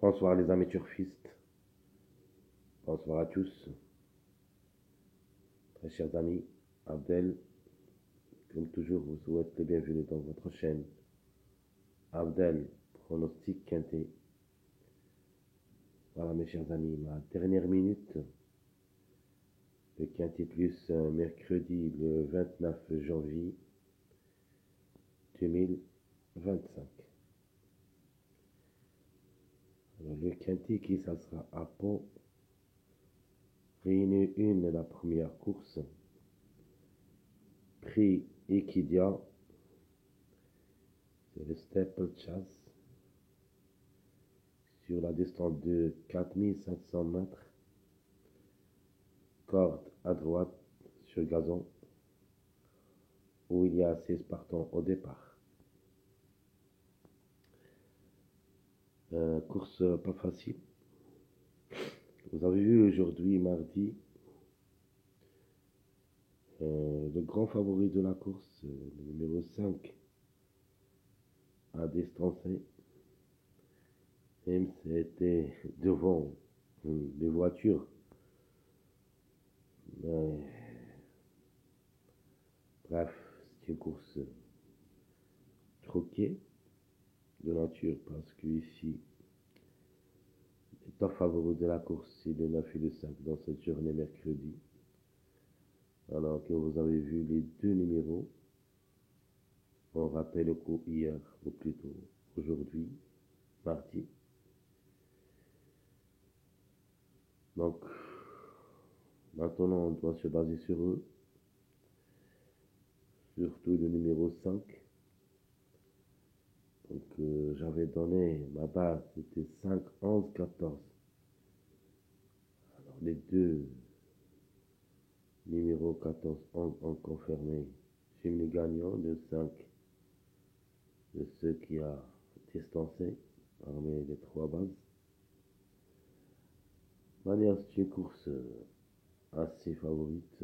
Bonsoir les amis turfistes, bonsoir à tous, très chers amis. Abdel, comme toujours, vous souhaite les bienvenus dans votre chaîne. Abdel, pronostic quinté. Voilà mes chers amis, ma dernière minute, le quinté plus mercredi le 29 janvier 2025. Alors le quinté qui ça sera à Pau, réunion 1, la première course, prix Equidia, c'est le Steeple Chase, sur la distance de 4500 mètres, corde à droite sur gazon, où il y a 16 partants au départ. Course pas facile. Vous avez vu aujourd'hui, mardi, le grand favori de la course, le numéro 5, a distancé. Même c'était devant les voitures. Bref, c'est une course troquée de nature parce que ici, le top favori de la course, c'est le 9 et le 5 dans cette journée mercredi. Alors que vous avez vu les deux numéros, on rappelle le coup hier, ou plutôt aujourd'hui, mardi. Donc, maintenant on doit se baser sur eux, surtout le numéro 5. Donc, j'avais donné ma base, c'était 5, 11, 14. Alors, les deux numéros 14, 11 ont confirmé chez les gagnants, le 5 de ceux qui a distancé parmi les trois bases. De manière, c'est une course assez favorite.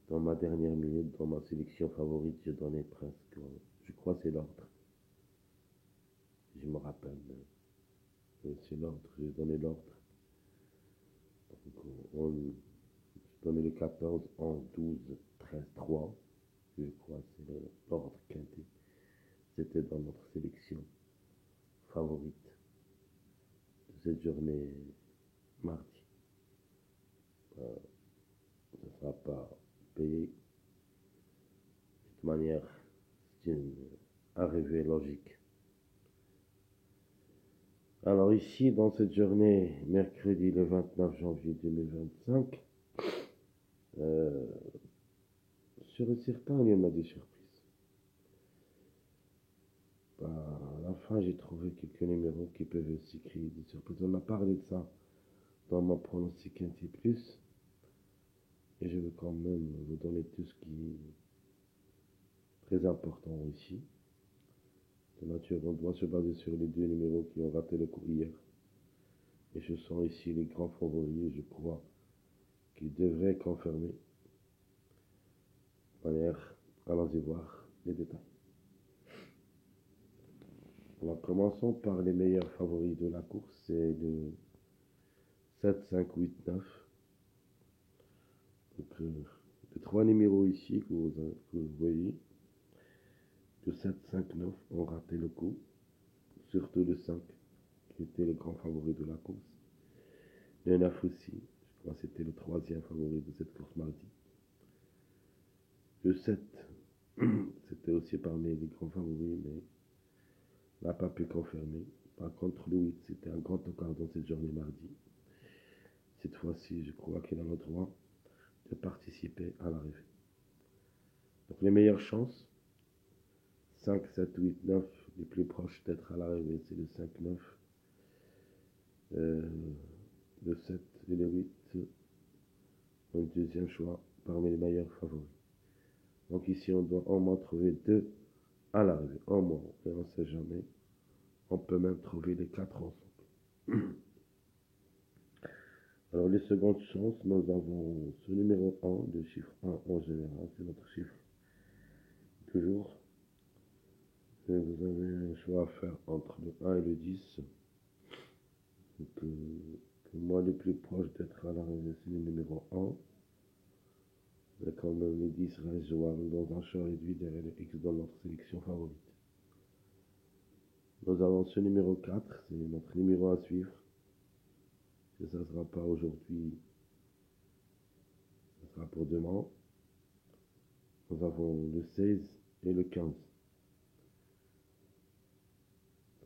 Dans ma dernière minute, dans ma sélection favorite, j'ai donné presque, je crois que c'est l'ordre. Je me rappelle, c'est l'ordre, j'ai donné l'ordre. Donc, j'ai donné le 14, 11, 12, 13, 3. Je crois que c'est l'ordre quinté. C'était dans notre sélection favorite de cette journée mardi. Ça ne sera pas payé. De toute manière, c'est une arrivée logique. Alors ici, dans cette journée, mercredi le 29 janvier 2025, sur le certain, il y en a des surprises. À la fin, j'ai trouvé quelques numéros qui peuvent aussi créer des surprises. On a parlé de ça dans mon pronostic quinté plus. Et je veux quand même vous donner tout ce qui est très important ici. De nature, on doit se baser sur les deux numéros qui ont raté le coup hier. Et ce sont ici les grands favoris, je crois, qui devraient confirmer. De manière, allons-y voir les détails. Alors, commençons par les meilleurs favoris de la course. C'est le 7, 5, 8, 9. Donc, les trois numéros ici que vous voyez, le 7, 5, 9 ont raté le coup. Surtout le 5, qui était le grand favori de la course. Le 9 aussi, je crois que c'était le troisième favori de cette course mardi. Le 7, c'était aussi parmi les grands favoris, mais n'a pas pu confirmer. Par contre, le 8, c'était un grand écart dans cette journée mardi. Cette fois-ci, je crois qu'il a le droit de participer à l'arrivée. Donc, les meilleures chances, 5, 7, 8, 9, les plus proches d'être à l'arrivée, c'est le 5, 9, le 7 et le 8. Donc, deuxième choix parmi les meilleurs favoris. Donc ici, on doit au moins trouver deux à l'arrivée, au moins, et on ne sait jamais. On peut même trouver les quatre ensemble. Alors, les secondes chances, nous avons ce numéro 1, le chiffre 1 en général, c'est notre chiffre. Toujours. Et vous avez un choix à faire entre le 1 et le 10. Donc, que moi, le plus proche d'être à l'arrivée, c'est le numéro 1. Mais quand même, les 10 restent jouables dans un champ réduit derrière le X dans notre sélection favorite. Nous avons ce numéro 4, c'est notre numéro à suivre. Si ça ne sera pas aujourd'hui, ça sera pour demain. Nous avons le 16 et le 15.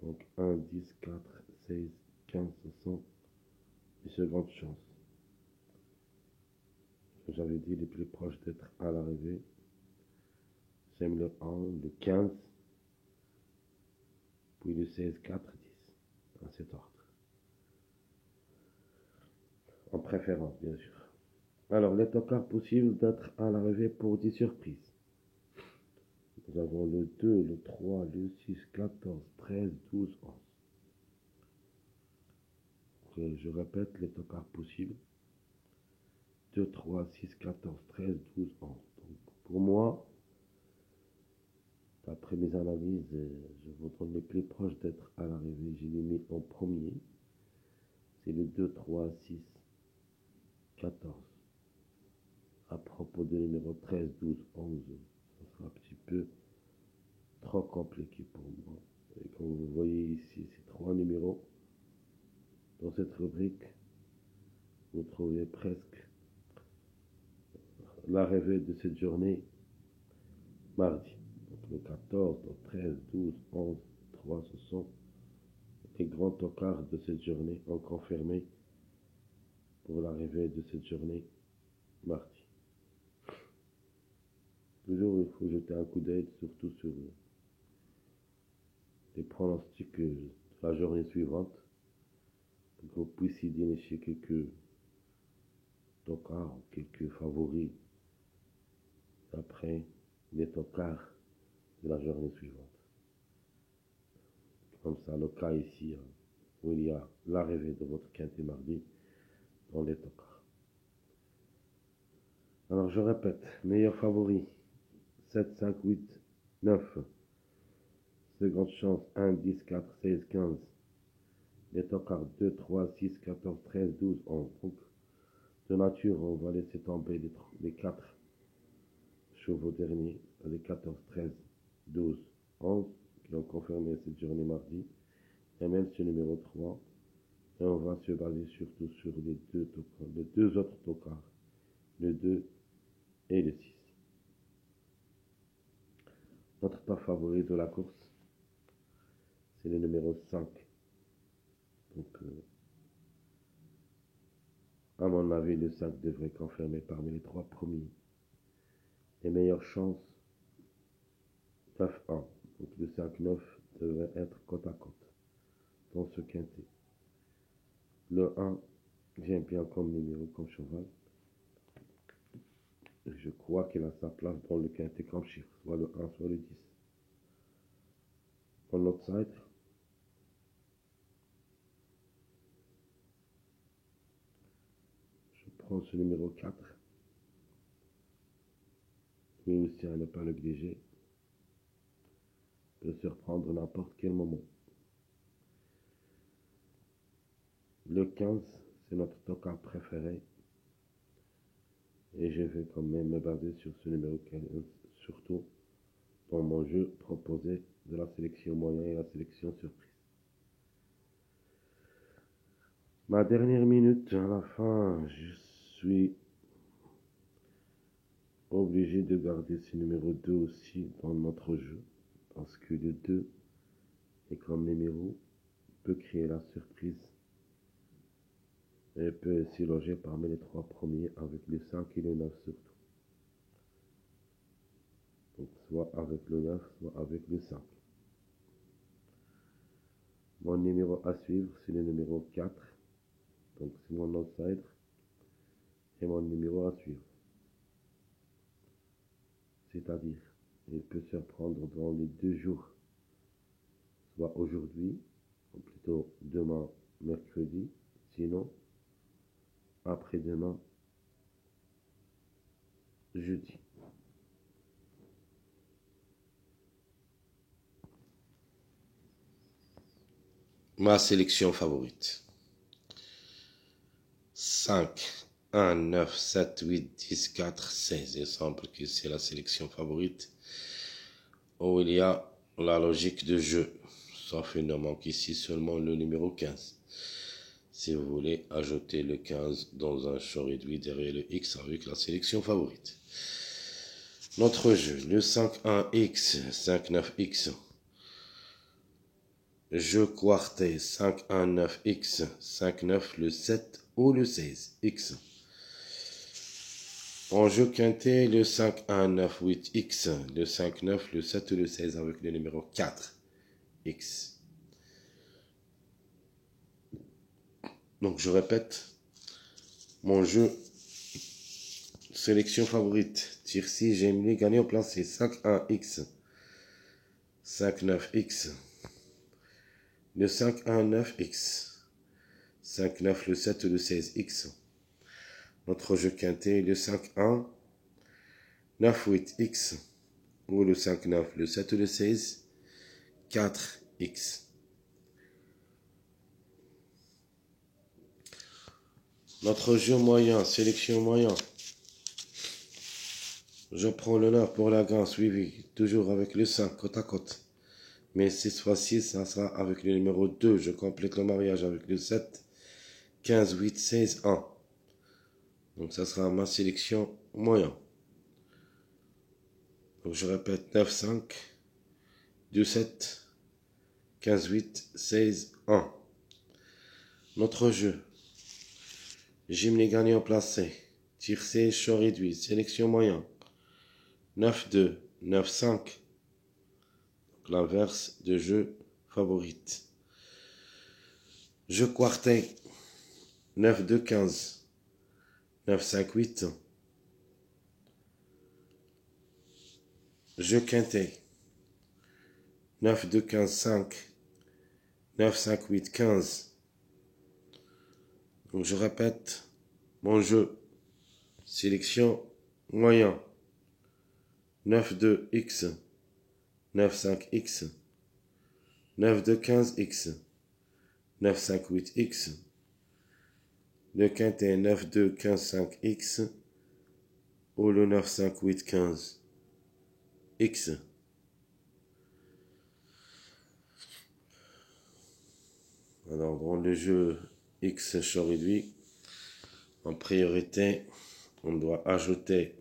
Donc 1, 10, 4, 16, 15, ce sont les secondes chances. J'avais dit les plus proches d'être à l'arrivée. J'aime le 1, le 15, puis le 16, 4, 10. Dans cet ordre. En préférence, bien sûr. Alors, les tocards possibles d'être à l'arrivée pour des surprises. Nous avons le 2, le 3, le 6, 14, 13, 12, 11. Je répète les tocards possibles. 2, 3, 6, 14, 13, 12, 11. Donc, pour moi, d'après mes analyses, je vous donne les plus proches d'être à l'arrivée. Je les mis en premier. C'est le 2, 3, 6, 14. À propos du numéro 13, 12, 11, ça sera un petit peu trop compliqué pour moi. Et comme vous voyez ici, ces trois numéros, dans cette rubrique, vous trouvez presque l'arrivée de cette journée mardi. Donc le 14, le 13, 12, 11, 3, ce sont les grands tocards de cette journée ont confirmé pour l'arrivée de cette journée mardi. Toujours, il faut jeter un coup d'œil, surtout sur les pronostics de la journée suivante, pour que vous puissiez dénicher quelques tocards, quelques favoris après les tocards de la journée suivante. Comme ça, le cas ici, où il y a l'arrivée de votre quintet mardi dans les tocards. Alors je répète, meilleur favori, 7, 5, 8, 9. Seconde chance, 1, 10, 4, 16, 15. Les tocards 2, 3, 6, 14, 13, 12, 11. Donc, de nature, on va laisser tomber les 4 chevaux derniers, les 14, 13, 12, 11, qui ont confirmé cette journée mardi. Et même ce numéro 3. Et on va se baser surtout sur les deux autres tocards, le 2 et le 6. Notre top favori de la course, c'est le numéro 5. Donc, à mon avis, le 5 devrait confirmer parmi les 3 premiers. Les meilleures chances, 9-1. Donc, le 5-9 devrait être côte à côte dans ce quintet. Le 1, j'aime bien comme numéro, comme cheval. Je crois qu'il a sa place dans le quintet comme chiffre, soit le 1, soit le 10. Dans l'outside, je prends ce numéro 4. Mais aussi à ne pas négliger, peut surprendre n'importe quel moment. Le 15, c'est notre tocard préféré. Et je vais quand même me baser sur ce numéro 15, surtout dans mon jeu proposé de la sélection moyen et la sélection surprise. Ma dernière minute, à la fin, je suis obligé de garder ce numéro 2 aussi dans notre jeu. Parce que le 2 est comme numéro, peut créer la surprise. Et peut s'y loger parmi les 3 premiers avec le 5 et le 9 surtout. Donc soit avec le 9, soit avec le 5. Mon numéro à suivre, c'est le numéro 4. Donc c'est mon outsider. Et mon numéro à suivre. C'est-à-dire, il peut se reprendre dans les 2 jours. Soit aujourd'hui, ou plutôt demain, mercredi. Sinon, après-demain, jeudi. Ma sélection favorite. 5, 1, 9, 7, 8, 10, 4, 16. Il semble que c'est la sélection favorite où il y a la logique de jeu. Sauf il ne manque ici seulement le numéro 15. Si vous voulez ajouter le 15 dans un champ réduit derrière le X avec la sélection favorite. Notre jeu, le 5-1X, 5-9X. Jeu quartet, 5-1-9X, 5-9, le 7 ou le 16X. En jeu quintet, le 5-1-9-8X, le 5-9, le 7 ou le 16 avec le numéro 4X. Donc je répète, mon jeu, sélection favorite, tir 6, Gemini, gagnant placé, 5-1X, 5-9X, le 5-1-9X, 5-9, le 7 ou le 16X. Notre jeu quintet, le 5-1, 9-8X, ou le 5-9, le 7 ou le 16, 4X. Notre jeu moyen, sélection moyen. Je prends le 9 pour la gagne, suivi toujours avec le 5 côte à côte. Mais cette fois-ci, ça sera avec le numéro 2. Je complète le mariage avec le 7, 15, 8, 16, 1. Donc ça sera ma sélection moyen. Donc je répète 9, 5, 2, 7, 15, 8, 16, 1. Notre jeu. Gymnée gagnant placé. Tir C, champ réduit. Sélection moyen. 9-2, 9-5. Donc l'inverse de jeu favorite. Jeu quartet. 9-2, 15. 9-5, 8. Jeu quintet. 9-2, 15, 5. 9-5, 8, 15. Donc je répète. Mon jeu. Sélection moyen. 9-2X, 9-5X, 9-2-15X, 9-5-8X, le quintet 9-2-15-5X ou le 9-5-8-15X. Alors, dans le jeu X champ réduit, en priorité, on doit ajouter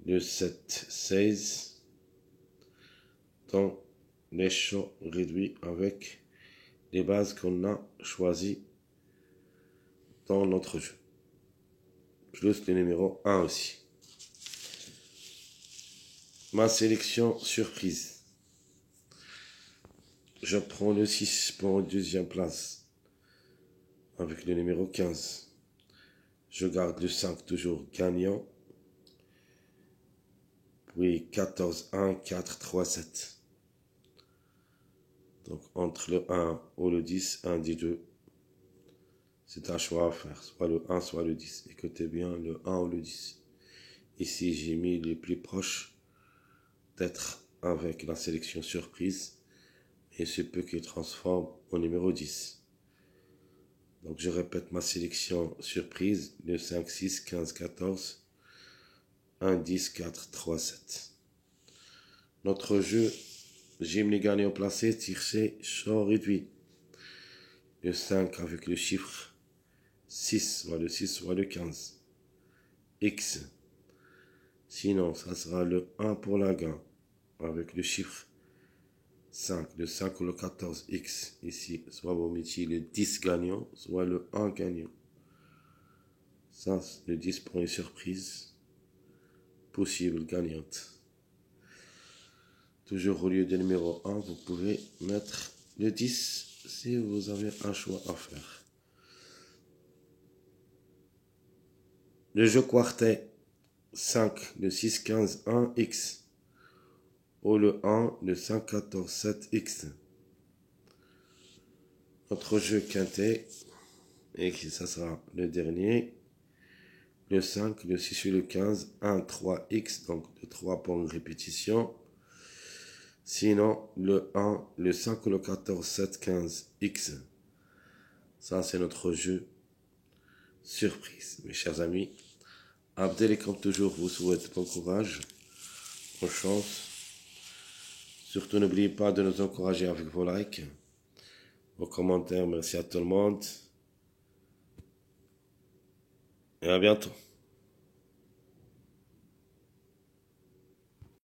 le 7-16 dans les champs réduits avec les bases qu'on a choisies dans notre jeu. Plus le numéro 1 aussi. Ma sélection surprise. Je prends le 6 pour une deuxième place avec le numéro 15. Je garde le 5 toujours gagnant. Puis 14, 1, 4, 3, 7. Donc entre le 1 ou le 10, un des deux. C'est un choix à faire, soit le 1, soit le 10. Écoutez bien, le 1 ou le 10. Ici, j'ai mis les plus proches d'être avec la sélection surprise. Et ce peut qu'il transforme au numéro 10. Donc je répète ma sélection surprise, le 5, 6, 15, 14, 1, 10, 4, 3, 7. Notre jeu, Gymnée gagnant placé, tir C, champ réduit. Le 5 avec le chiffre 6, soit le 6, soit le 15. X. Sinon, ça sera le 1 pour la gain, avec le chiffre 5, le 5 ou le 14, X. Ici, soit vous mettez le 10 gagnant, soit le 1 gagnant. Ça, le 10 pour une surprise possible gagnante. Toujours au lieu du numéro 1, vous pouvez mettre le 10 si vous avez un choix à faire. Le jeu quartet 5, le 6, 15, 1, X. Ou le 1, le 5, 14, 7, X. Notre jeu quintet, et ça sera le dernier. Le 5, le 6 et le 15, 1, 3, X. Donc le 3 pour une répétition. Sinon, le 1, le 5 ou le 14, 7, 15, X. Ça, c'est notre jeu surprise. Mes chers amis, Abdel, comme toujours, vous souhaite bon courage, bonne chance. Surtout, n'oubliez pas de nous encourager avec vos likes, vos commentaires. Merci à tout le monde et à bientôt.